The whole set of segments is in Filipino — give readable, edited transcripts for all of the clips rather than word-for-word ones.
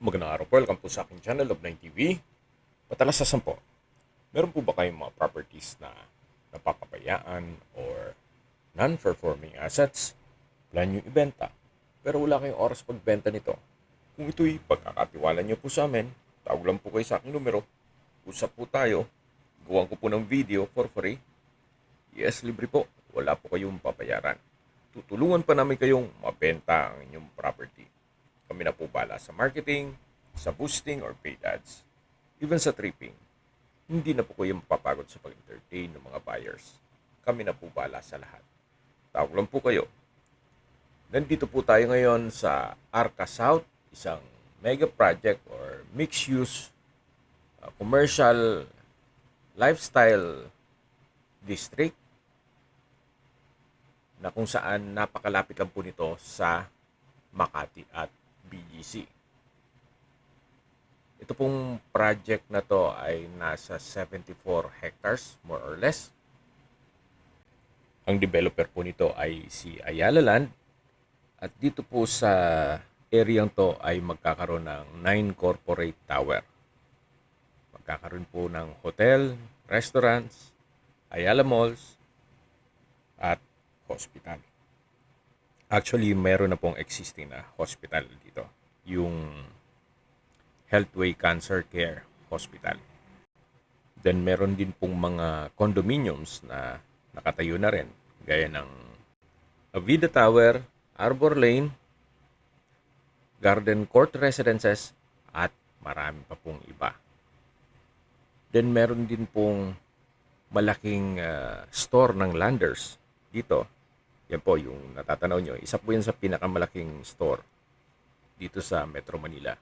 Magandang araw po. Welcome po sa aking channel of 9TV. Patalasasan po, meron po ba kayong mga properties na napapabayaan or non-performing assets? Plan nyo ibenta, pero wala kayong oras pagbenta nito. Kung ito'y pagkakatiwala nyo po sa amin, tawag lang po kayo sa aking numero. Usap po tayo. Gawan ko po ng video for free. Yes, libre po. Wala po kayong papayaran. Tutulungan pa namin kayong mabenta ang inyong property. Kami na po bala sa marketing, sa boosting or paid ads, even sa tripping. Hindi na po kayo mapapagod sa pag-entertain ng mga buyers. Kami na po bala sa lahat. Tawag lang po kayo. Nandito po tayo ngayon sa Arca South, isang mega project or mixed-use commercial lifestyle district na kung saan napakalapit lang po nito sa Makati at BGC. Ito pong project na to ay nasa 74 hectares more or less. Ang developer po nito ay si Ayala Land at dito po sa area to ay magkakaroon ng 9 corporate tower. Magkakaroon po ng hotel, restaurants, Ayala Malls at hospital. Actually, meron na pong existing na hospital dito. Yung Healthway Cancer Care Hospital. Then, meron din pong mga condominiums na nakatayo na rin. Gaya ng Avida Tower, Arbor Lane, Garden Court Residences, at marami pa pong iba. Then, meron din pong malaking store ng Landers dito. Yan po yung natatanaw nyo. Isa po yan sa pinakamalaking store dito sa Metro Manila.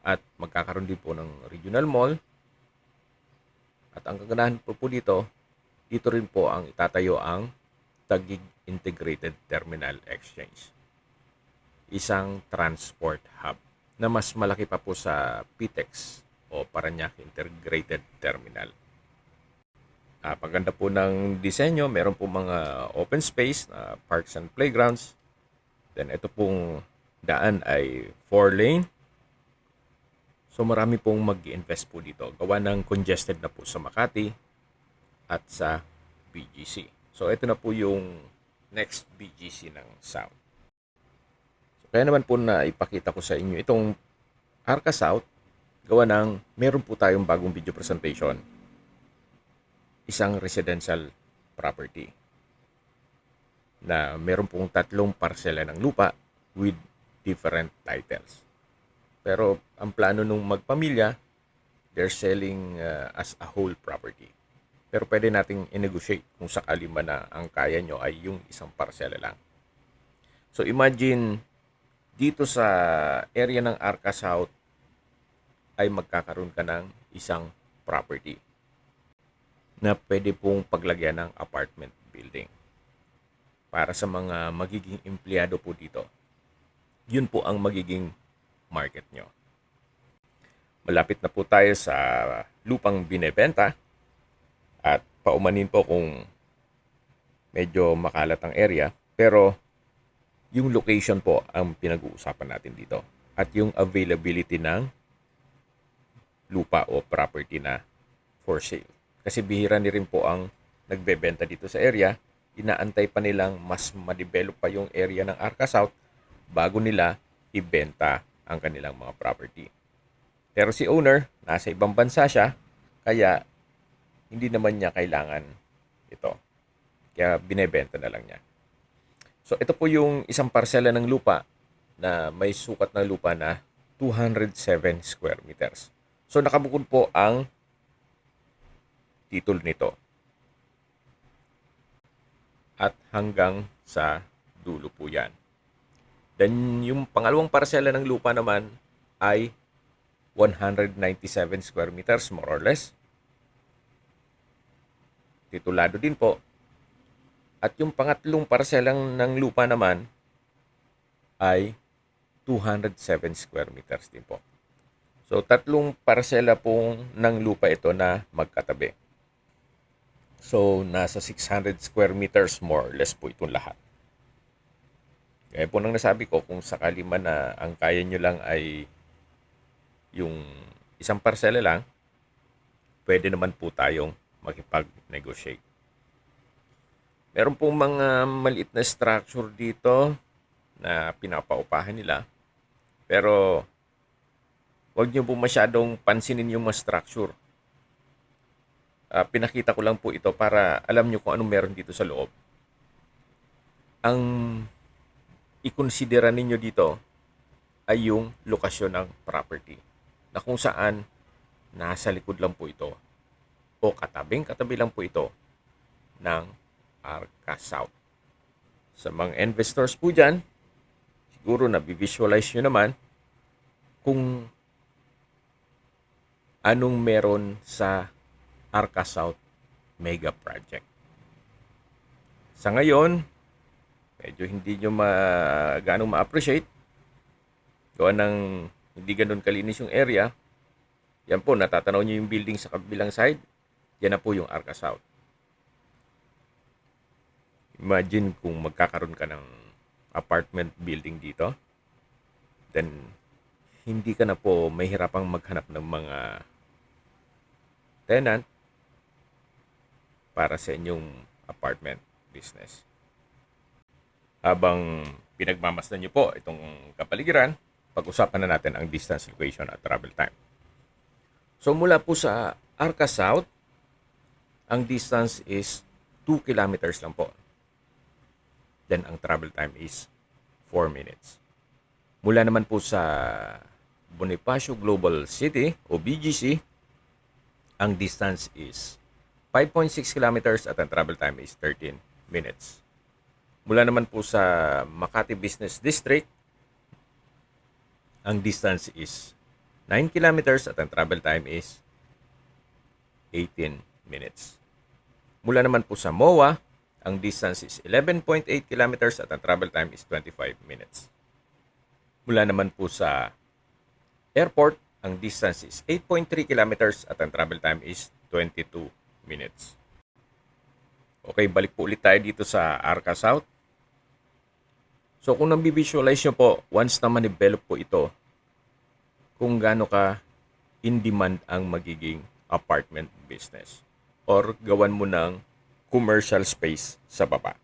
At magkakaroon din po ng regional mall. At ang kaganahan po dito, dito rin po ang itatayo ang Taguig Integrated Terminal Exchange. Isang transport hub na mas malaki pa po sa PTEX o Parañaque Integrated Terminal. Paganda po ng disenyo, meron po mga open space, parks and playgrounds. Then ito pong daan ay 4-lane. So marami pong mag-invest po dito. Gawa ng congested na po sa Makati at sa BGC. So ito na po yung next BGC ng South. So, kaya naman po na ipakita ko sa inyo itong Arca South. Gawa ng meron po tayong bagong video presentation. Isang residential property na meron pong 3 parsela ng lupa with different titles. Pero ang plano nung magpamilya, they're selling as a whole property. Pero pwede nating i-negotiate kung sakali man na ang kaya nyo ay yung isang parsela lang. So imagine, dito sa area ng Arca South ay magkakaroon ka ng isang property na pwede pong paglagyan ng apartment building. Para sa mga magiging empleyado po dito, yun po ang magiging market nyo. Malapit na po tayo sa lupang binebenta at paumanin po kung medyo makalat ang area, pero yung location po ang pinag-uusapan natin dito at yung availability ng lupa o property na for sale. Kasi bihira ni rin po ang nagbebenta dito sa area. Inaantay pa nilang mas ma-develop pa yung area ng Arca South bago nila ibenta ang kanilang mga property. Pero si owner, nasa ibang bansa siya, kaya hindi naman niya kailangan ito. Kaya binebenta na lang niya. So ito po yung isang parsela ng lupa na may sukat ng lupa na 207 square meters. So nakabukod po ang titulo nito. At hanggang sa dulo po yan. Then yung pangalawang parsela ng lupa naman ay 197 square meters more or less. Titulado din po. At yung pangatlong parselang ng lupa naman ay 207 square meters din po. So, 3 parsela pong ng lupa ito na magkatabi. So, nasa 600 square meters more or less po itong lahat. Gaya po nang nasabi ko, kung sakali man na ang kaya nyo lang ay yung isang parsela lang, pwede naman po tayong makipag-negotiate. Meron pong mga maliit na structure dito na pinapaupahan nila. Pero wag niyo po masyadong pansinin yung mga structure. Pinakita ko lang po ito para alam niyo kung anong meron dito sa loob. Ang ikonsidera ninyo dito ay yung lokasyon ng property na kung saan nasa likod lang po ito o katabing-katabi lang po ito ng Arca South. Sa mga investors po dyan, siguro na-visualize nyo naman kung anong meron sa Arca South Mega Project. Sa ngayon, medyo hindi nyo ganong ma-appreciate. Gawa ng hindi ganun kalinis yung area. Yan po, natatanaw nyo yung building sa kabilang side. Yan na po yung Arca South. Imagine kung magkakaroon ka ng apartment building dito. Then, hindi ka na po mahirapang maghanap ng mga tenant para sa inyong apartment business. Habang pinagmamasdan nyo po itong kapaligiran, pag-usapan na natin ang distance, location at travel time. So mula po sa Arca South, ang distance is 2 kilometers lang po. Then ang travel time is 4 minutes. Mula naman po sa Bonifacio Global City o BGC, ang distance is 5.6 kilometers at ang travel time is 13 minutes. Mula naman po sa Makati Business District, ang distance is 9 kilometers at ang travel time is 18 minutes. Mula naman po sa MOA, ang distance is 11.8 kilometers at ang travel time is 25 minutes. Mula naman po sa airport, ang distance is 8.3 kilometers at ang travel time is 22 minutes. Okay, balik po ulit tayo dito sa Arca South. So kung nabivisualize nyo po, once na ma-develop po ito, kung gaano ka in demand ang magiging apartment business or gawan mo ng commercial space sa baba.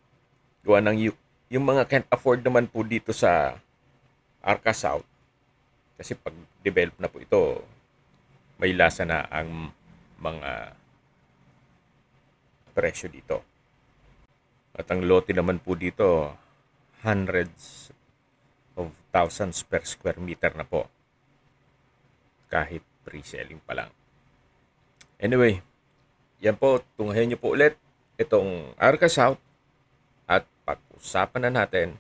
Gawan ng yung mga can't afford naman po dito sa Arca South, kasi pag develop na po ito, may lasa na ang mga presyo dito. At ang lote naman po dito, hundreds of thousands per square meter na po. Kahit pre-selling pa lang. Anyway, yan po, tunghayan nyo po ulit itong Arca South at pag-usapan na natin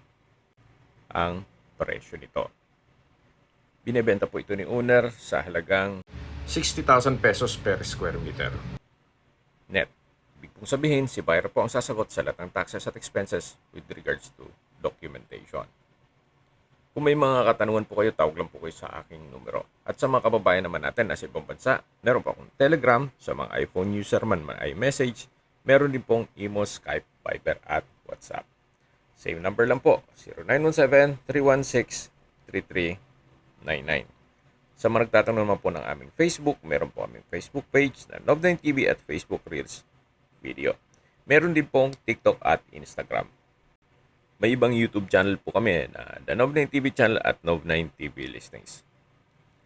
ang presyo nito. Binebenta po ito ni owner sa halagang 60,000 pesos per square meter. Net. Ibig pong sabihin, si buyer po ang sasagot sa lahat ng taxes at expenses with regards to documentation. Kung may mga katanungan po kayo, tawag lang po kayo sa aking numero. At sa mga kababayan naman natin na sa ibang bansa, meron po akong Telegram, sa mga iPhone user man iMessage, meron din pong Imo, Skype, Viber at WhatsApp. Same number lang po, 0917-316-3399. Sa mga nagtatanong naman po ng aming Facebook, meron po aming Facebook page na Nov9 TV at Facebook Reels Video. Meron din pong TikTok at Instagram. May ibang YouTube channel po kami na The Nov9 TV channel at Nov9 TV Listings.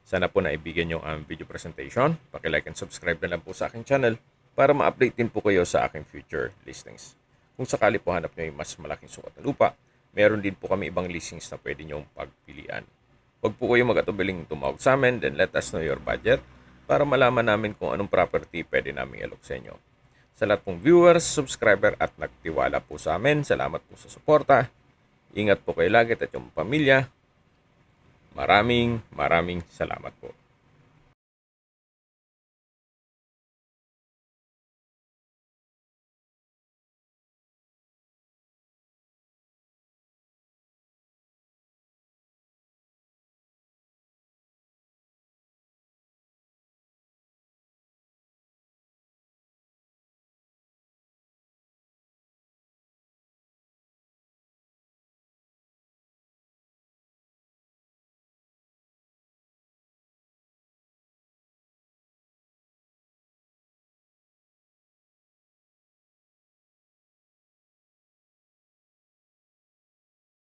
Sana po naibigyan nyo ang video presentation. Paki-like and subscribe na lang po sa aking channel para ma-update din po kayo sa aking future listings. Kung sakali po hanap nyo yung mas malaking sukat na lupa, meron din po kami ibang listings na pwede nyong pagpilian. Huwag po kayo mag-atubiling tumawag sa amin, then let us know your budget para malaman namin kung anong property pwede namin i-alok sa inyo. Sa lahat pong viewers, subscriber at nagtiwala po sa amin, salamat po sa suporta. Ingat po kayo lagi at yung pamilya. Maraming salamat po.